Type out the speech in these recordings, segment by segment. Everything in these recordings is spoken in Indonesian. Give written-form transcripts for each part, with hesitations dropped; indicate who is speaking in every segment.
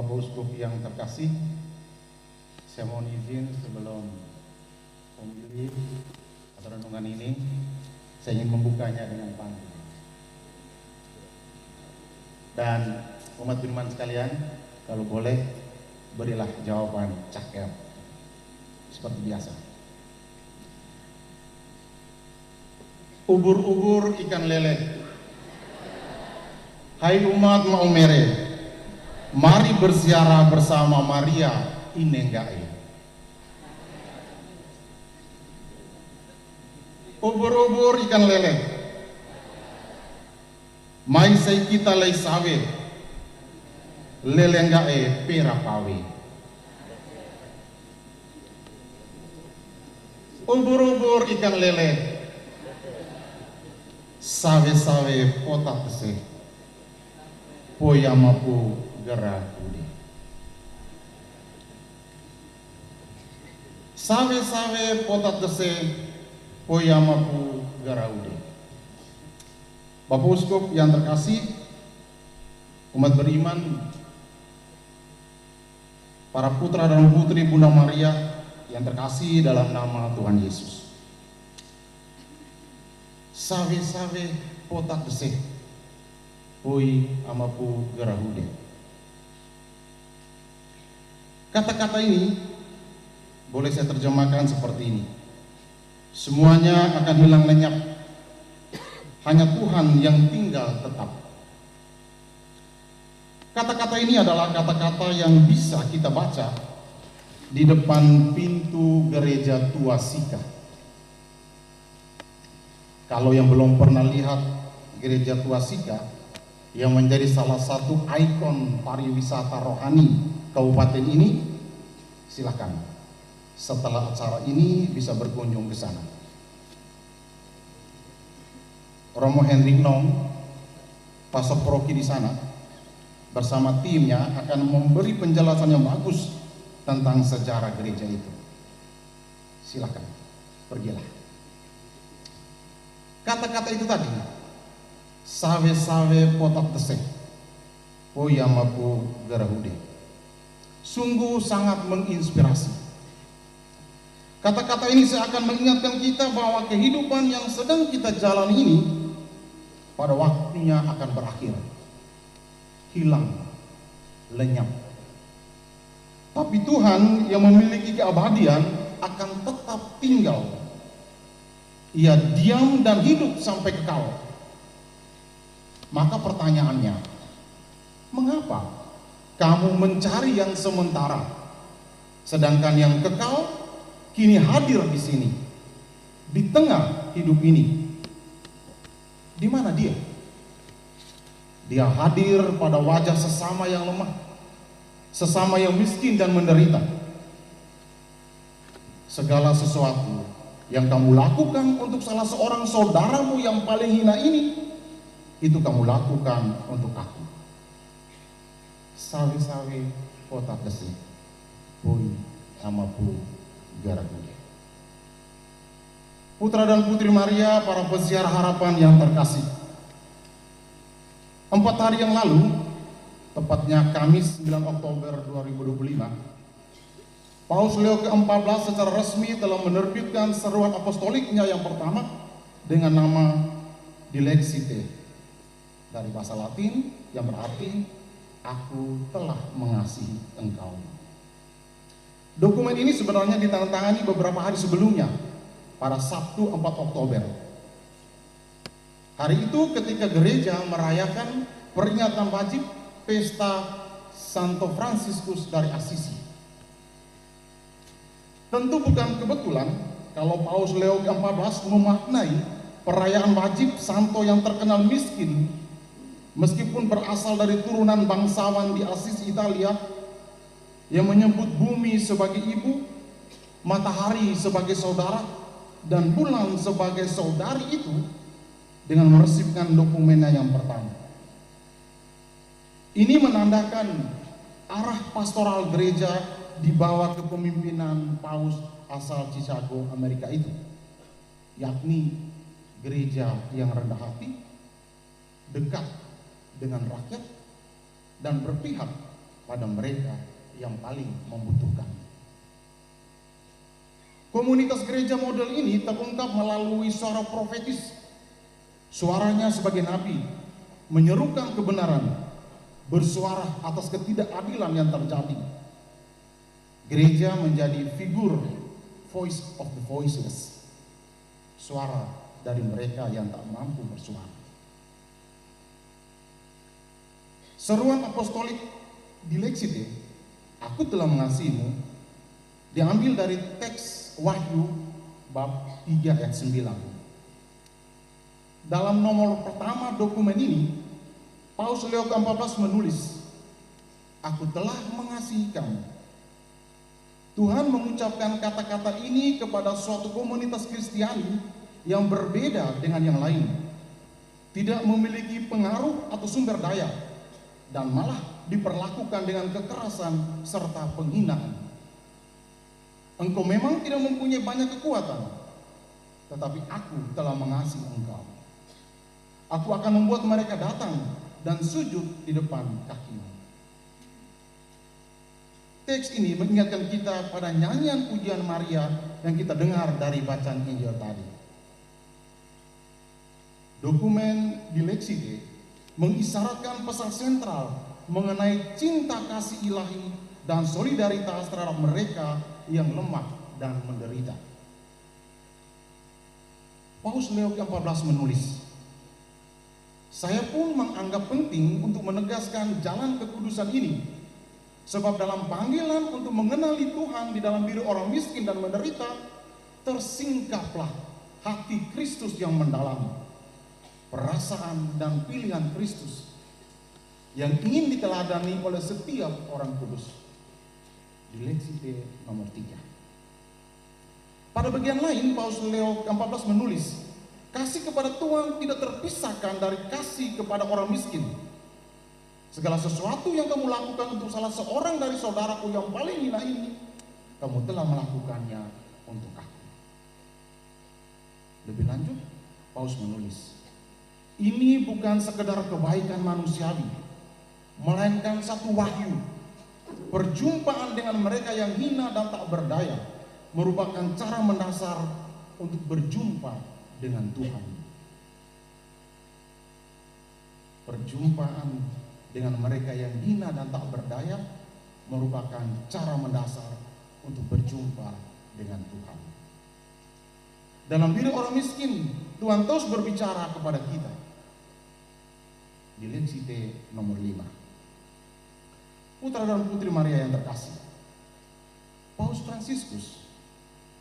Speaker 1: Bapak Uskup yang terkasih, saya mohon izin sebelum memulai atau renungan ini, saya ingin membukanya dengan pantun. Dan umat beriman sekalian, kalau boleh berilah jawaban cakep seperti biasa. Ubur-ubur ikan lele, hai umat Maumere, mari berziarah bersama Maria Inenggae. Ubur-ubur ikan lele, mai sei kita lei sawe, lelenggae pera pawe. Ubur-ubur ikan lele, sawe-sawe potak tese, poyamapu gerak budi. Sawe-sawe potak tese, poyamapu gerak budi. Bapak Uskup yang terkasih, umat beriman, para putra dan putri Bunda Maria yang terkasih dalam nama Tuhan Yesus. Sawe-sawe potak deseh, poi amapu gerahude. Kata-kata ini boleh saya terjemahkan seperti ini: semuanya akan hilang lenyap, hanya Tuhan yang tinggal tetap. Kata-kata ini adalah kata-kata yang bisa kita baca di depan pintu gereja Tua Sika. Kalau yang belum pernah lihat gereja Tua Sika, yang menjadi salah satu ikon pariwisata rohani kabupaten ini, silakan setelah acara ini bisa berkunjung ke sana. Romo Hendrik Nong, pastor paroki di sana, bersama timnya akan memberi penjelasan yang bagus tentang sejarah gereja itu. Silakan, pergilah. Kata-kata itu tadi, sawe-sawe potak teseh, poyamapu gerahude, sungguh sangat menginspirasi. Kata-kata ini seakan mengingatkan kita bahwa kehidupan yang sedang kita jalani ini pada waktunya akan berakhir, hilang, lenyap. Tapi Tuhan yang memiliki keabadian akan tetap tinggal. Ia diam dan hidup sampai kekal. Maka pertanyaannya, mengapa kamu mencari yang sementara, sedangkan yang kekal kini hadir di sini, di tengah hidup ini? Di mana dia? Dia hadir pada wajah sesama yang lemah, sesama yang miskin dan menderita. Segala sesuatu yang kamu lakukan untuk salah seorang saudaramu yang paling hina ini, itu kamu lakukan untuk aku. Sawe-sawe potak desi, pui amapu garakude. Putra dan putri Maria, para peziarah harapan yang terkasih, 4 hari yang lalu, tepatnya Kamis 9 Oktober 2025, Paus Leo ke-14 secara resmi telah menerbitkan seruan apostoliknya yang pertama dengan nama Dilexite, dari bahasa Latin yang berarti aku telah mengasihi engkau. Dokumen ini sebenarnya ditandatangani beberapa hari sebelumnya, pada Sabtu 4 Oktober. Hari itu ketika gereja merayakan peringatan wajib pesta Santo Fransiskus dari Assisi. Tentu bukan kebetulan kalau Paus Leo ke-14 memaknai perayaan wajib Santo yang terkenal miskin, meskipun berasal dari turunan bangsawan di Assisi, Italia, yang menyebut bumi sebagai ibu, matahari sebagai saudara, dan bulan sebagai saudari itu, dengan meresipkan dokumennya yang pertama. Ini menandakan arah pastoral gereja di bawah kepemimpinan Paus asal Chicago, Amerika itu, yakni gereja yang rendah hati, dekat dengan rakyat, dan berpihak pada mereka yang paling membutuhkan. Komunitas gereja model ini terungkap melalui suara profetis. Suaranya sebagai nabi menyerukan kebenaran, bersuara atas ketidakadilan yang terjadi. Gereja menjadi figur voice of the voiceless, suara dari mereka yang tak mampu bersuara. Seruan apostolik di Lexite, aku telah mengasihimu, diambil dari teks Wahyu bab 3 ayat 9. Dalam nomor pertama dokumen ini, Paus Leo ke-14 menulis, aku telah mengasihi kamu. Tuhan mengucapkan kata-kata ini kepada suatu komunitas Kristiani yang berbeda dengan yang lain, tidak memiliki pengaruh atau sumber daya, dan malah diperlakukan dengan kekerasan serta penghinaan. Engkau memang tidak mempunyai banyak kekuatan, tetapi aku telah mengasihi engkau. Aku akan membuat mereka datang dan sujud di depan kakimu. Teks ini mengingatkan kita pada nyanyian pujian Maria yang kita dengar dari bacaan Injil tadi. Dokumen di Lexite mengisyaratkan pesan sentral mengenai cinta kasih ilahi dan solidaritas terhadap mereka yang lemah dan menderita. Paus Leo ke-14 menulis, saya pun menganggap penting untuk menegaskan jalan kekudusan ini, sebab dalam panggilan untuk mengenali Tuhan di dalam diri orang miskin dan menderita, tersingkaplah hati Kristus yang mendalam, perasaan dan pilihan Kristus yang ingin diteladani oleh setiap orang kudus. Di Lexite nomor 3. Pada bagian lain, Paus Leo ke-14 menulis, kasih kepada Tuhan tidak terpisahkan dari kasih kepada orang miskin. Segala sesuatu yang kamu lakukan untuk salah seorang dari saudaraku yang paling hina ini, kamu telah melakukannya untuk aku. Lebih lanjut, Paus menulis, ini bukan sekedar kebaikan manusiawi, melainkan satu wahyu. Perjumpaan dengan mereka yang hina dan tak berdaya merupakan cara mendasar untuk berjumpa dengan Tuhan. Perjumpaan dengan mereka yang hina dan tak berdaya merupakan cara mendasar untuk berjumpa dengan Tuhan. Dalam diri orang miskin, Tuhan terus berbicara kepada kita. Di Lexite nomor 5. Putra dan putri Maria yang terkasih, Paus Fransiskus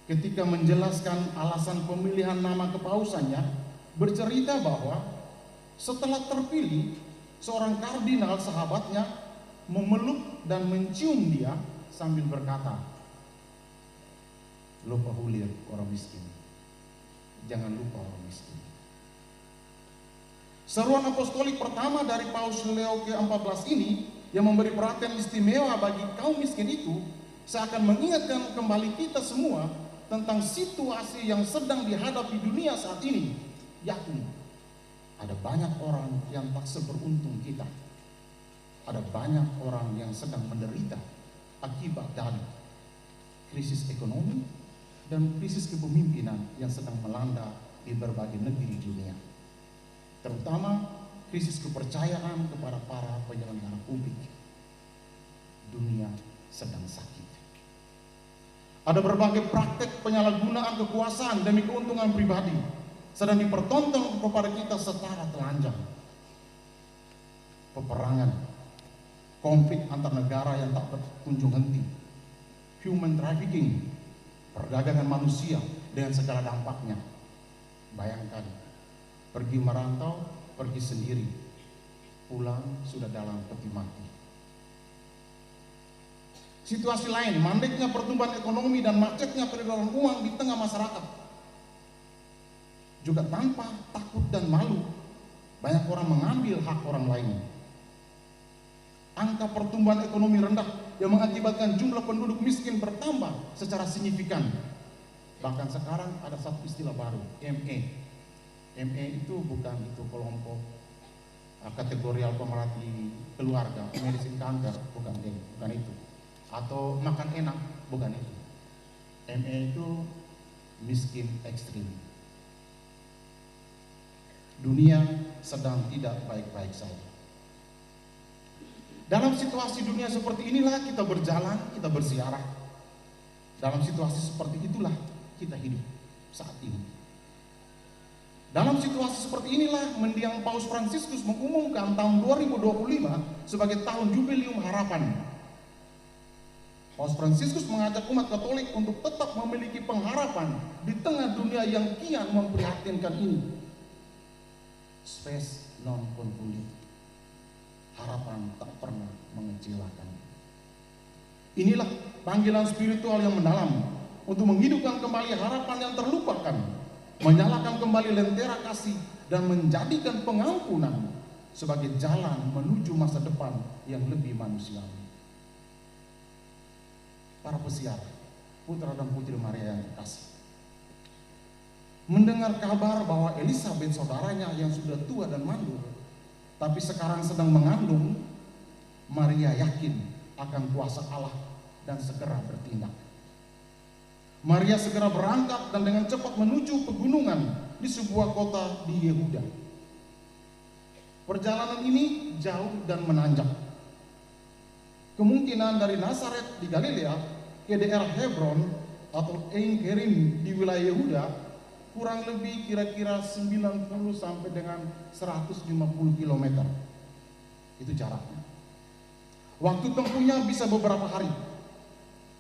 Speaker 1: ketika menjelaskan alasan pemilihan nama kepausannya bercerita bahwa setelah terpilih, seorang kardinal sahabatnya memeluk dan mencium dia sambil berkata, lupa hulir orang miskin, jangan lupa orang miskin. Seruan apostolik pertama dari Paus Leo ke-14 ini yang memberi perhatian istimewa bagi kaum miskin itu seakan mengingatkan kembali kita semua tentang situasi yang sedang dihadapi dunia saat ini, yakni ada banyak orang yang tak seberuntung kita. Ada banyak orang yang sedang menderita akibat dari krisis ekonomi dan krisis kepemimpinan yang sedang melanda di berbagai negeri dunia. Terutama krisis kepercayaan kepada para penyelenggara publik. Dunia sedang sakit. Ada berbagai praktek penyalahgunaan kekuasaan demi keuntungan pribadi sedang dipertonton kepada kita secara telanjang. Peperangan, konflik antar negara yang tak berkunjung henti, human trafficking, perdagangan manusia dengan segala dampaknya. Bayangkan, pergi merantau, pergi sendiri, pulang sudah dalam peti mati. Situasi lain, mandeknya pertumbuhan ekonomi dan macetnya peredaran uang di tengah masyarakat. Juga tanpa takut dan malu, banyak orang mengambil hak orang lain. Angka pertumbuhan ekonomi rendah yang mengakibatkan jumlah penduduk miskin bertambah secara signifikan. Bahkan sekarang ada satu istilah baru, ME. ME itu bukan itu kelompok kategorial pemerhati keluarga, medicine kanker, bukan itu. atau makan enak, bukan itu. ME itu miskin ekstrim. Dunia sedang tidak baik-baik saja. Dalam situasi dunia seperti inilah kita berjalan, kita bersiarah. Dalam situasi seperti itulah kita hidup saat ini. Dalam situasi seperti inilah mendiang Paus Fransiskus mengumumkan tahun 2025 sebagai tahun Jubileum Harapan. Paus Fransiskus mengajak umat Katolik untuk tetap memiliki pengharapan di tengah dunia yang kian memprihatinkan ini. Spes non contulit, harapan tak pernah mengecewakan. Inilah panggilan spiritual yang mendalam untuk menghidupkan kembali harapan yang terlupakan, menyalakan kembali lentera kasih, dan menjadikan pengampunan sebagai jalan menuju masa depan yang lebih manusiawi. Para pesiar, putra dan putri Maria yang terkasih, mendengar kabar bahwa Elizabeth saudaranya yang sudah tua dan mandul, tapi sekarang sedang mengandung, Maria yakin akan kuasa Allah dan segera bertindak. Maria segera berangkat dan dengan cepat menuju pegunungan di sebuah kota di Yehuda. Perjalanan ini jauh dan menanjak. Kemungkinan dari Nazaret di Galilea ke daerah Hebron atau Ein Gerim di wilayah Yehuda kurang lebih kira-kira 90 sampai dengan 150 km. Itu jaraknya. Waktu tempuhnya bisa beberapa hari,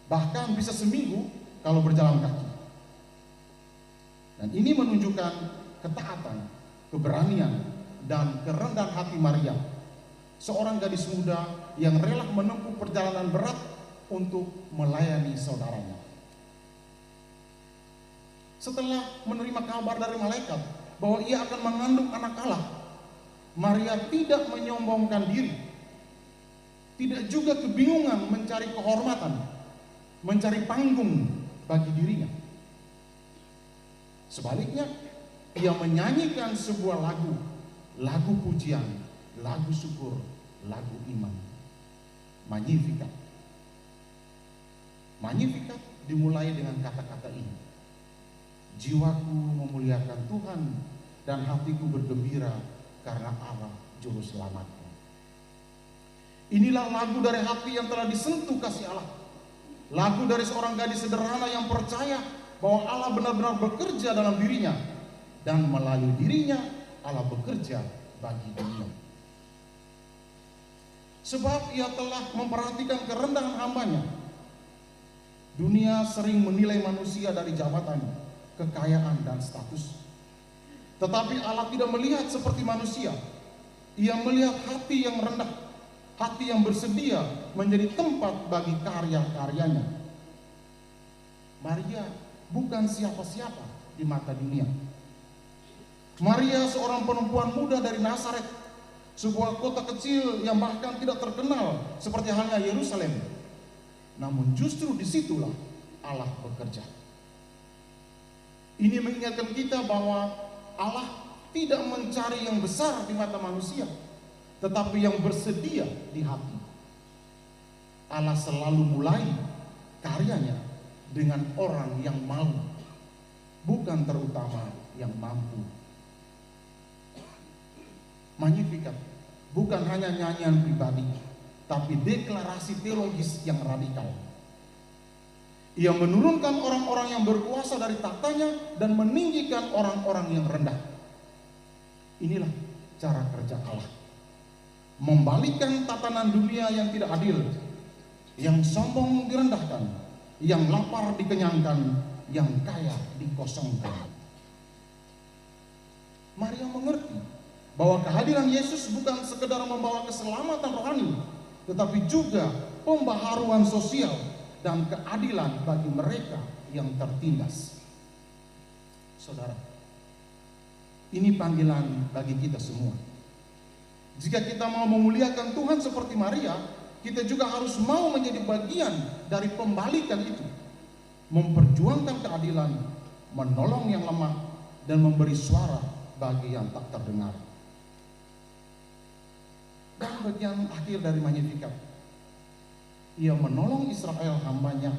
Speaker 1: bahkan bisa seminggu kalau berjalan kaki. Dan ini menunjukkan ketaatan, keberanian, dan kerendahan hati Maria, seorang gadis muda yang rela menempuh perjalanan berat untuk melayani saudaranya. Setelah menerima kabar dari malaikat bahwa ia akan mengandung anak Allah, Maria tidak menyombongkan diri, tidak juga kebingungan mencari kehormatan, mencari panggung bagi dirinya. Sebaliknya, ia menyanyikan sebuah lagu pujian, lagu syukur, lagu iman. Magnificat. Magnificat dimulai dengan kata-kata ini: jiwaku memuliakan Tuhan dan hatiku bergembira karena Allah juru selamatku. Inilah lagu dari hati yang telah disentuh kasih Allah. Lagu dari seorang gadis sederhana yang percaya bahwa Allah benar-benar bekerja dalam dirinya, dan melalui dirinya Allah bekerja bagi dunia. Sebab ia telah memperhatikan kerendahan hambanya. Dunia sering menilai manusia dari jabatan, kekayaan, dan status. Tetapi Allah tidak melihat seperti manusia. Ia melihat hati yang rendah, hati yang bersedia menjadi tempat bagi karya-karyanya. Maria bukan siapa-siapa di mata dunia. Maria seorang perempuan muda dari Nazaret, sebuah kota kecil yang bahkan tidak terkenal seperti halnya Yerusalem. Namun justru disitulah Allah bekerja. Ini mengingatkan kita bahwa Allah tidak mencari yang besar di mata manusia, tetapi yang bersedia di hati. Allah selalu mulai karyanya dengan orang yang mau, bukan terutama yang mampu. Magnificat bukan hanya nyanyian pribadi, tapi deklarasi teologis yang radikal. Ia menurunkan orang-orang yang berkuasa dari tahtanya dan meninggikan orang-orang yang rendah. Inilah cara kerja Allah, membalikkan tatanan dunia yang tidak adil, yang sombong direndahkan, yang lapar dikenyangkan, yang kaya dikosongkan. Maria mengerti bahwa kehadiran Yesus bukan sekedar membawa keselamatan rohani, tetapi juga pembaharuan sosial dan keadilan bagi mereka yang tertindas. Saudara, ini panggilan bagi kita semua. Jika kita mau memuliakan Tuhan seperti Maria, kita juga harus mau menjadi bagian dari pembalikan itu, memperjuangkan keadilan, menolong yang lemah, dan memberi suara bagi yang tak terdengar. Dan bagian akhir dari Magnificat, Ia menolong Israel hambanya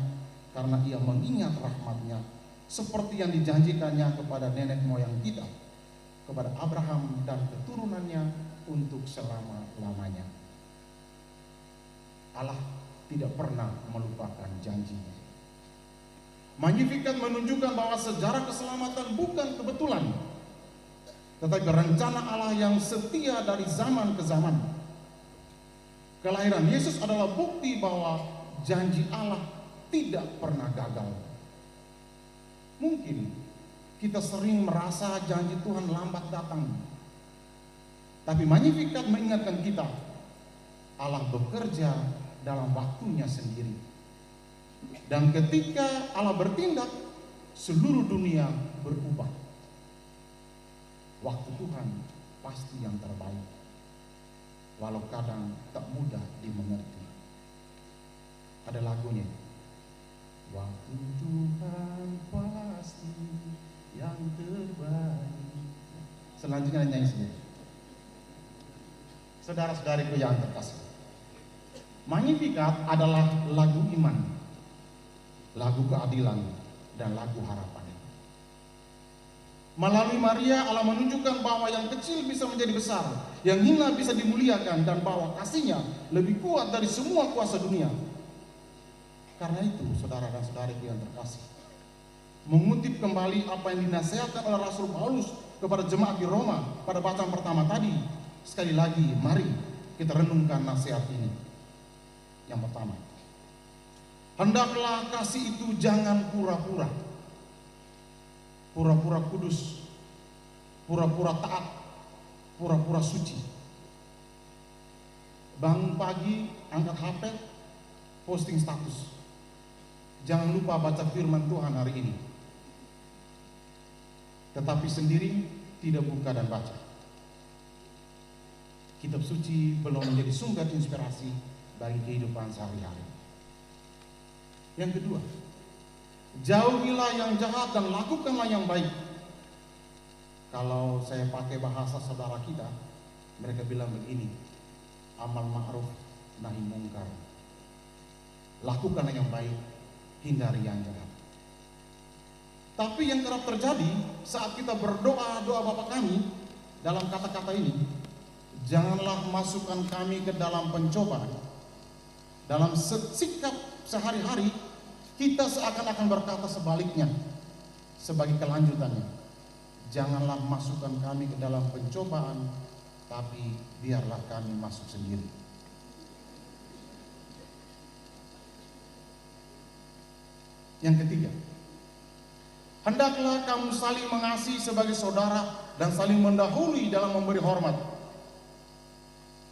Speaker 1: karena ia mengingat rahmatnya, seperti yang dijanjikannya kepada nenek moyang kita, kepada Abraham dan keturunannya untuk selama-lamanya. Allah tidak pernah melupakan janjinya. Magnificat menunjukkan bahwa sejarah keselamatan bukan kebetulan, tetapi rencana Allah yang setia dari zaman ke zaman. Kelahiran Yesus adalah bukti bahwa janji Allah tidak pernah gagal. Mungkin kita sering merasa janji Tuhan lambat datang, tapi Magnificat mengingatkan kita, Allah bekerja dalam waktunya sendiri. Dan ketika Allah bertindak, seluruh dunia berubah. Waktu Tuhan pasti yang terbaik, walau kadang tak mudah dimengerti. Ada lagunya, waktu Tuhan pasti yang terbaik. Selanjutnya nyanyi sendiri. Saudara-saudariku yang terkasih, Magnificat adalah lagu iman, lagu keadilan, dan lagu harapan. Melalui Maria, Allah menunjukkan bahwa yang kecil bisa menjadi besar, yang hina bisa dimuliakan, dan bahwa kasihnya lebih kuat dari semua kuasa dunia. Karena itu, saudara dan saudariku yang terkasih, mengutip kembali apa yang dinasihatkan oleh Rasul Paulus kepada jemaat di Roma pada bacaan pertama tadi, sekali lagi mari kita renungkan nasihat ini. Yang pertama, hendaklah kasih itu jangan pura-pura. Pura-pura kudus, pura-pura taat, pura-pura suci. Bangun pagi, angkat HP, posting status. Jangan lupa baca firman Tuhan hari ini. Tetapi sendiri tidak buka dan baca. Kitab suci belum menjadi sumber inspirasi bagi kehidupan sehari-hari. Yang kedua, jauhilah yang jahat dan lakukanlah yang baik. Kalau saya pakai bahasa saudara kita, mereka bilang begini, amal ma'ruf nahi mungkar. Lakukanlah yang baik, hindari yang jahat. Tapi yang kerap terjadi saat kita berdoa doa Bapa kami, dalam kata-kata ini, janganlah masukkan kami ke dalam pencobaan. Dalam sikap sehari-hari, kita seakan-akan berkata sebaliknya, sebagai kelanjutannya, janganlah masukkan kami ke dalam pencobaan, tapi biarlah kami masuk sendiri. Yang ketiga, hendaklah kamu saling mengasihi sebagai saudara dan saling mendahului dalam memberi hormat.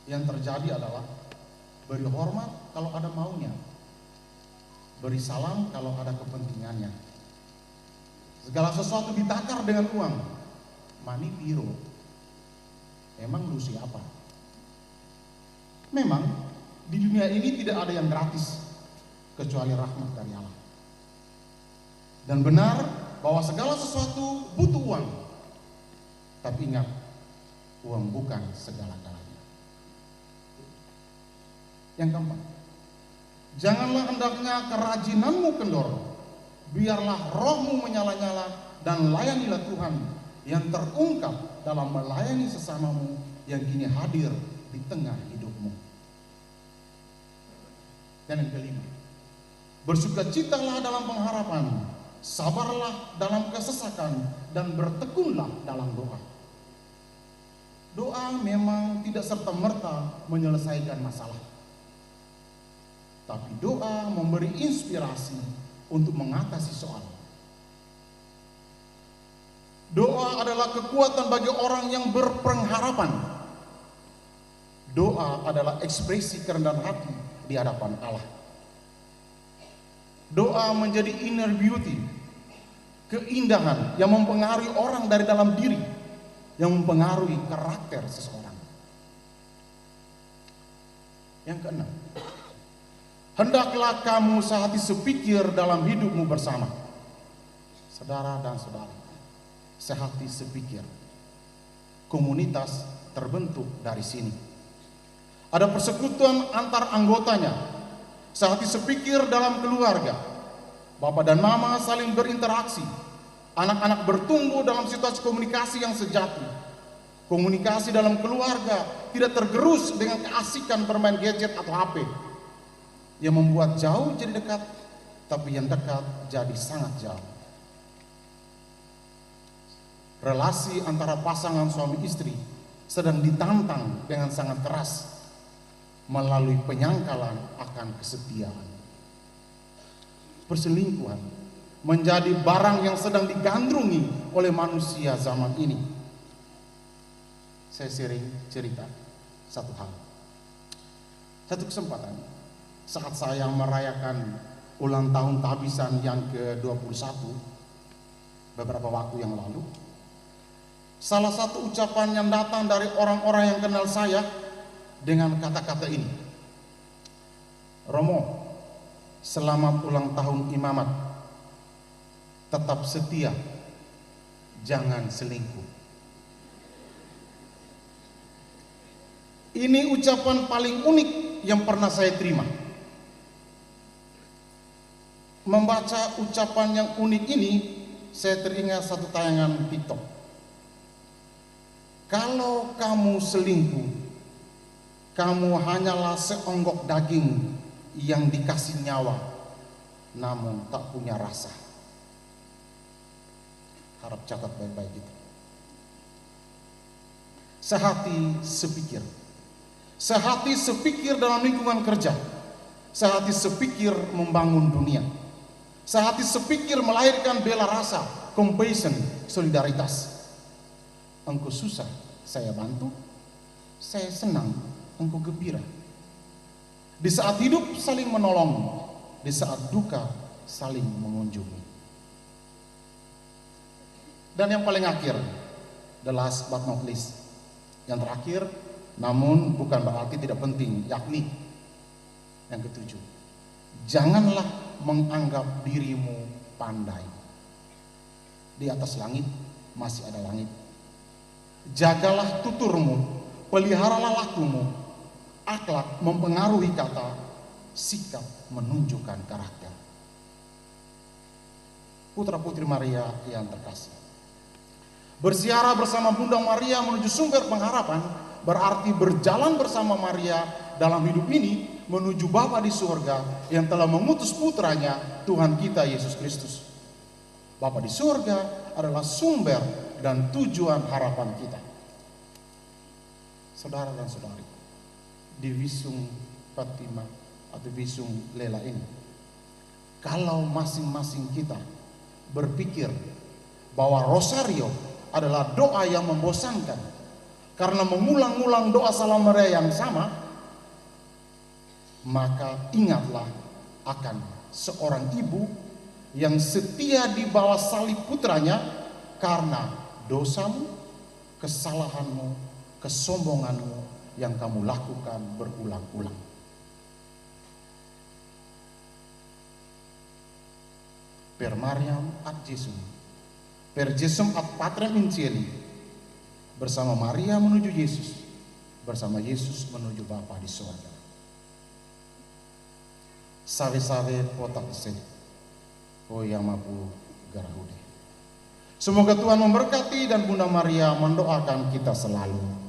Speaker 1: Yang terjadi adalah beri hormat kalau ada maunya, beri salam kalau ada kepentingannya. Segala sesuatu ditakar dengan uang. Mani piro. Emang lu siapa? Memang di dunia ini tidak ada yang gratis kecuali rahmat dari Allah. Dan benar bahwa segala sesuatu butuh uang. Tapi ingat, uang bukan segala-galanya. Yang keempat, janganlah hendaknya kerajinanmu kendor. Biarlah rohmu menyala-nyala dan layanilah Tuhan yang terungkap dalam melayani sesamamu yang kini hadir di tengah hidupmu. Dan yang kelima, bersukacitalah dalam pengharapan, sabarlah dalam kesesakan, dan bertekunlah dalam doa. Doa memang tidak serta-merta menyelesaikan masalah, tapi doa memberi inspirasi untuk mengatasi soal. Doa adalah kekuatan bagi orang yang berpengharapan. Doa adalah ekspresi kerendahan hati di hadapan Allah. Doa menjadi inner beauty, keindahan yang mempengaruhi orang dari dalam diri, yang mempengaruhi karakter seseorang. Yang keenam, hendaklah kamu sehati sepikir dalam hidupmu bersama. Saudara dan saudari, sehati sepikir. Komunitas terbentuk dari sini. Ada persekutuan antar anggotanya. sehati sepikir dalam keluarga. Bapak dan mama saling berinteraksi. Anak-anak bertumbuh dalam situasi komunikasi yang sejati. Komunikasi dalam keluarga tidak tergerus dengan keasikan bermain gadget atau HP yang membuat jauh jadi dekat, tapi yang dekat jadi sangat jauh. Relasi antara pasangan suami istri sedang ditantang dengan sangat keras melalui penyangkalan akan kesetiaan. Perselingkuhan menjadi barang yang sedang digandrungi oleh manusia zaman ini. Saya sering cerita satu hal. Satu kesempatan saat saya merayakan ulang tahun tabisan yang ke-21 beberapa waktu yang lalu, salah satu ucapan yang datang dari orang-orang yang kenal saya dengan kata-kata ini. Romo, selamat ulang tahun imamat. Tetap setia, jangan selingkuh. Ini ucapan paling unik yang pernah saya terima. Membaca ucapan yang unik ini, saya teringat satu tayangan TikTok. Kalau kamu selingkuh, kamu hanyalah seonggok daging yang dikasih nyawa, namun tak punya rasa. Harap catat baik-baik itu. Sehati sepikir. Sehati sepikir dalam lingkungan kerja. Sehati sepikir membangun dunia. Sehati sepikir melahirkan bela rasa, compassion, solidaritas. Engkau susah, saya bantu. Saya senang, engkau gembira. Di saat hidup saling menolong, di saat duka saling mengunjungi. Dan yang paling akhir, the last but not least, yang terakhir, namun bukan berarti tidak penting, yakni yang ketujuh, janganlah menganggap dirimu pandai. Di atas langit masih ada langit. Jagalah tuturmu, peliharalah lakumu. Akhlak mempengaruhi kata, sikap menunjukkan karakter. Putra-putri Maria yang terkasih, bersiara bersama Bunda Maria menuju sumber pengharapan berarti berjalan bersama Maria dalam hidup ini menuju Bapa di surga yang telah mengutus putranya Tuhan kita Yesus Kristus. Bapa di surga adalah sumber dan tujuan harapan kita. Saudara dan saudari, di Visum Fatima atau Visum Lela ini, kalau masing-masing kita berpikir bahwa rosario adalah doa yang membosankan karena mengulang-ulang doa Salam Maria yang sama, maka ingatlah akan seorang ibu yang setia di bawah salib putranya karena dosamu, kesalahanmu, kesombonganmu yang kamu lakukan berulang-ulang. Per Mariam ad Jesum, per Jesum ad Patrem Inceli. Bersama Maria menuju Yesus, bersama Yesus menuju Bapa di surga. Save-save potak se, o yang mampu garahude. Semoga Tuhan memberkati dan Bunda Maria mendoakan kita selalu.